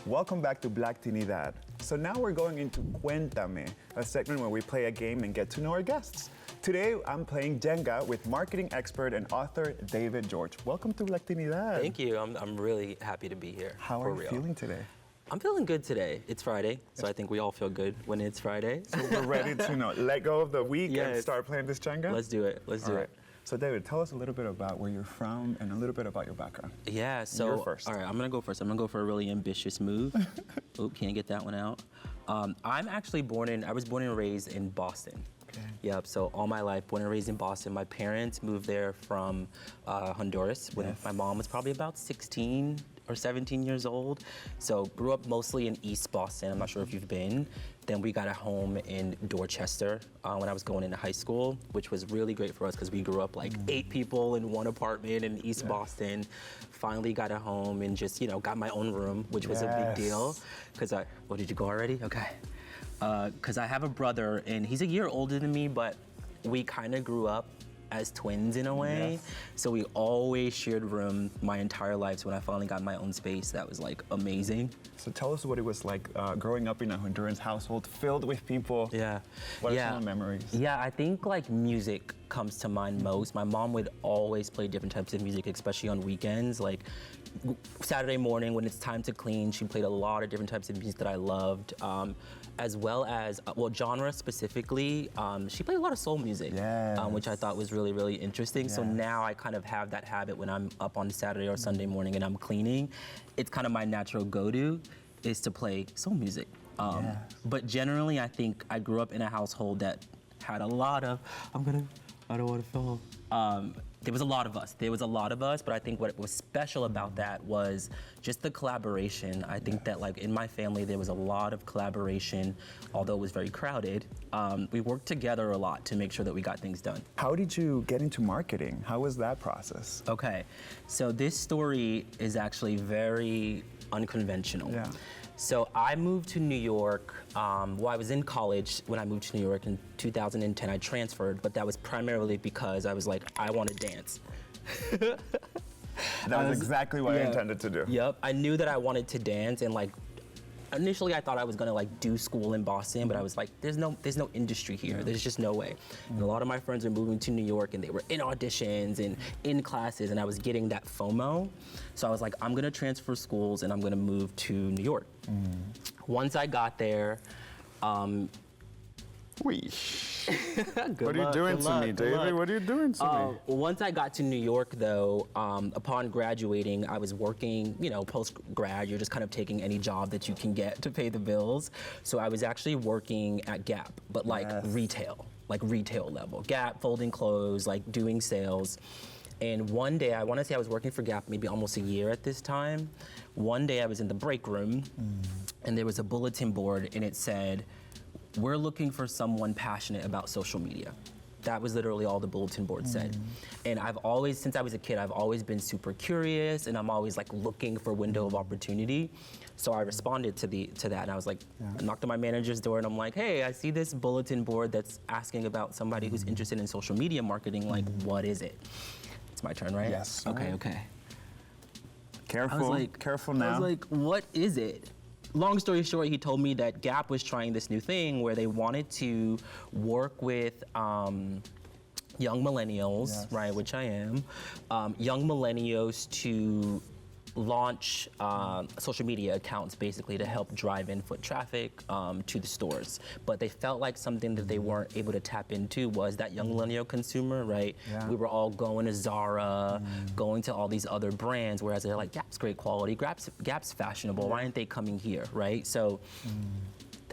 Welcome back to Blacktinidad. So now we're going into Cuéntame, a segment where we play a game and get to know our guests. Today, I'm playing Jenga with marketing expert and author David George. Welcome to Blacktinidad. Thank you. I'm really happy to be here. How are you feeling today? I'm feeling good today. It's Friday, so I think we all feel good when it's Friday. So we're ready to let go of the week and start playing this Jenga? Let's do it. Let's do it. So David, tell us a little bit about where you're from and a little bit about your background. Yeah, so you're first. All right, I'm gonna go first. I'm gonna go for a really ambitious move. Oop, can't get that one out. I'm actually I was born and raised in Boston. Okay. Yep, so all my life, born and raised in Boston. My parents moved there from Honduras when my mom was probably about 16 or 17 years old. So grew up mostly in East Boston. I'm not sure if you've been. Then we got a home in Dorchester when I was going into high school, which was really great for us because we grew up like 8 people in one apartment in East Boston. Finally got a home and just, got my own room, which was a big deal. Because did you go already? Okay. Because I have a brother and he's a year older than me, but we kind of grew up as twins in a way. Yes. So we always shared room my entire life. So when I finally got my own space, that was like amazing. So tell us what it was like growing up in a Honduran household filled with people. Yeah. What are some memories? Yeah, I think like music comes to mind most. My mom would always play different types of music, especially on weekends. Like Saturday morning when it's time to clean, she played a lot of different types of music that I loved, as well as, genre specifically, she played a lot of soul music, which I thought was really, really interesting. Yes. So now I kind of have that habit when I'm up on Saturday or Sunday morning and I'm cleaning. It's kind of my natural go-to is to play soul music. But generally, I think I grew up in a household that had a lot of, I don't want to fall. There was a lot of us, but I think what was special about that was just the collaboration. I think that like in my family, there was a lot of collaboration, although it was very crowded. We worked together a lot to make sure that we got things done. How did you get into marketing? How was that process? Okay, so this story is actually very unconventional. Yeah. So I moved to New York, I was in college when I moved to New York in 2010. I transferred, but that was primarily because I was like, I want to dance. That was exactly what I intended to do. Yep, I knew that I wanted to dance and like, initially I thought I was gonna like do school in Boston, but I was like, there's no industry here. There's just no way. And a lot of my friends were moving to New York and they were in auditions and in classes and I was getting that FOMO. So I was like, I'm gonna transfer schools and I'm gonna move to New York. Once I got there, What are you doing to me, David? What are you doing to me? Once I got to New York, though, upon graduating, I was working, post-grad, you're just kind of taking any job that you can get to pay the bills. So I was actually working at Gap, but like retail level. Gap, folding clothes, like doing sales. And one day, I want to say I was working for Gap maybe almost a year at this time. One day I was in the break room and there was a bulletin board and it said, we're looking for someone passionate about social media. That was literally all the bulletin board said. And I've always, since I was a kid, I've always been super curious and I'm always like looking for window of opportunity. So I responded to that and I was like, I knocked on my manager's door and I'm like, hey, I see this bulletin board that's asking about somebody who's interested in social media marketing, like what is it? It's my turn, right? Yes. Okay. Careful now. I was like, what is it? Long story short, he told me that Gap was trying this new thing where they wanted to work with young millennials, right, which I am, young millennials to launch social media accounts basically to help drive in foot traffic to the stores. But they felt like something that they weren't able to tap into was that young millennial consumer, right? We were all going to Zara, going to all these other brands, whereas they're like, Gap's great quality, Gap's fashionable, why aren't they coming here, right? So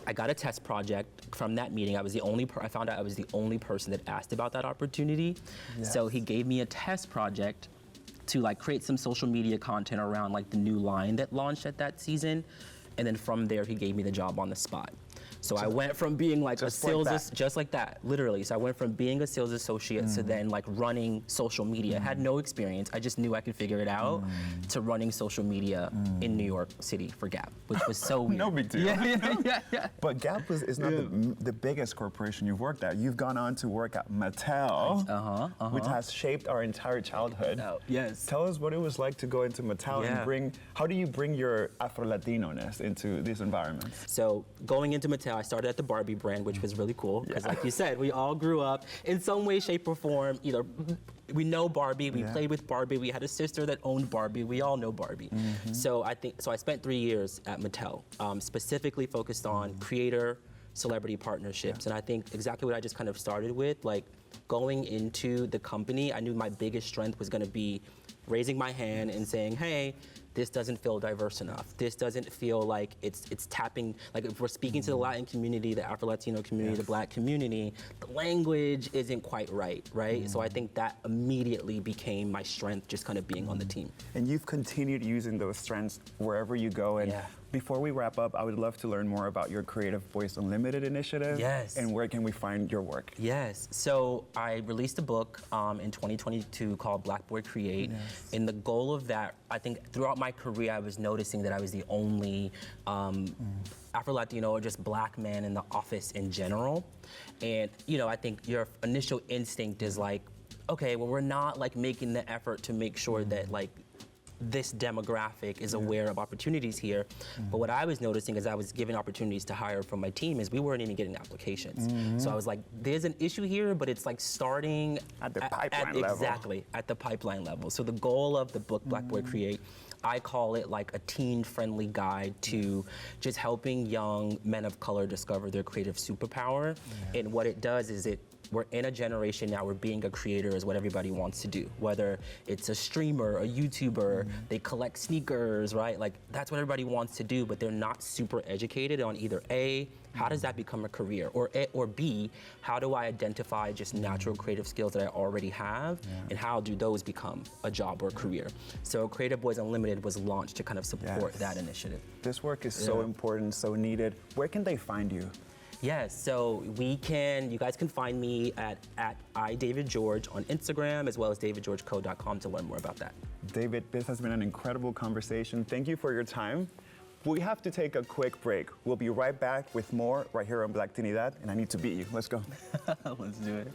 I got a test project from that meeting. I found out I was the only person that asked about that opportunity. So he gave me a test project to like create some social media content around like the new line that launched at that season. And then from there, he gave me the job on the spot. So I went from being like a Just like sales, that. just like that, literally. So I went from being a sales associate to then like running social media. Had no experience. I just knew I could figure it out to running social media in New York City for Gap, which was so weird. No big deal. Yeah. But Gap is not the biggest corporation you've worked at. You've gone on to work at Mattel, which has shaped our entire childhood. Yes. Tell us what it was like to go into Mattel and how do you bring your Afro-Latino-ness into these environments? So going into Mattel, I started at the Barbie brand, which was really cool because like you said, we all grew up in some way, shape, or form. Either we know Barbie, we played with Barbie, we had a sister that owned Barbie, we all know Barbie. So I spent 3 years at Mattel, specifically focused on creator, celebrity partnerships. And I think exactly what I just kind of started with, like going into the company, I knew my biggest strength was gonna be raising my hand and saying, hey, this doesn't feel diverse enough. This doesn't feel like it's tapping, like if we're speaking to the Latin community, the Afro-Latino community, the Black community, the language isn't quite right? So I think that immediately became my strength, just kind of being on the team. And you've continued using those strengths wherever you go. And before we wrap up, I would love to learn more about your Creative Voice Unlimited initiative. Yes. And where can we find your work? Yes. So I released a book in 2022 called Black Boy Create. And the goal of that, I think throughout my career, I was noticing that I was the only Afro-Latino or just Black man in the office in general. And, you know, I think your initial instinct is like, okay, well, we're not like making the effort to make sure that like this demographic is aware of opportunities here. But what I was noticing as I was given opportunities to hire from my team is we weren't even getting applications. So I was like, there's an issue here, but it's like starting at the pipeline level. Exactly, at the pipeline level. So the goal of the book, Black Boy Create, I call it like a teen-friendly guide to just helping young men of color discover their creative superpower. And what it does is we're in a generation now where being a creator is what everybody wants to do. Whether it's a streamer, a YouTuber, they collect sneakers, right? Like that's what everybody wants to do, but they're not super educated on either A, how does that become a career? Or B, how do I identify just natural creative skills that I already have? And how do those become a job or a career? So Creative Boys Unlimited was launched to kind of support that initiative. This work is so important, so needed. Where can they find you? Yes, so you guys can find me at iDavidGeorge on Instagram, as well as davidgeorgeco.com to learn more about that. David, this has been an incredible conversation. Thank you for your time. We have to take a quick break. We'll be right back with more right here on Blacktinidad, and I need to beat you. Let's go. Let's do it.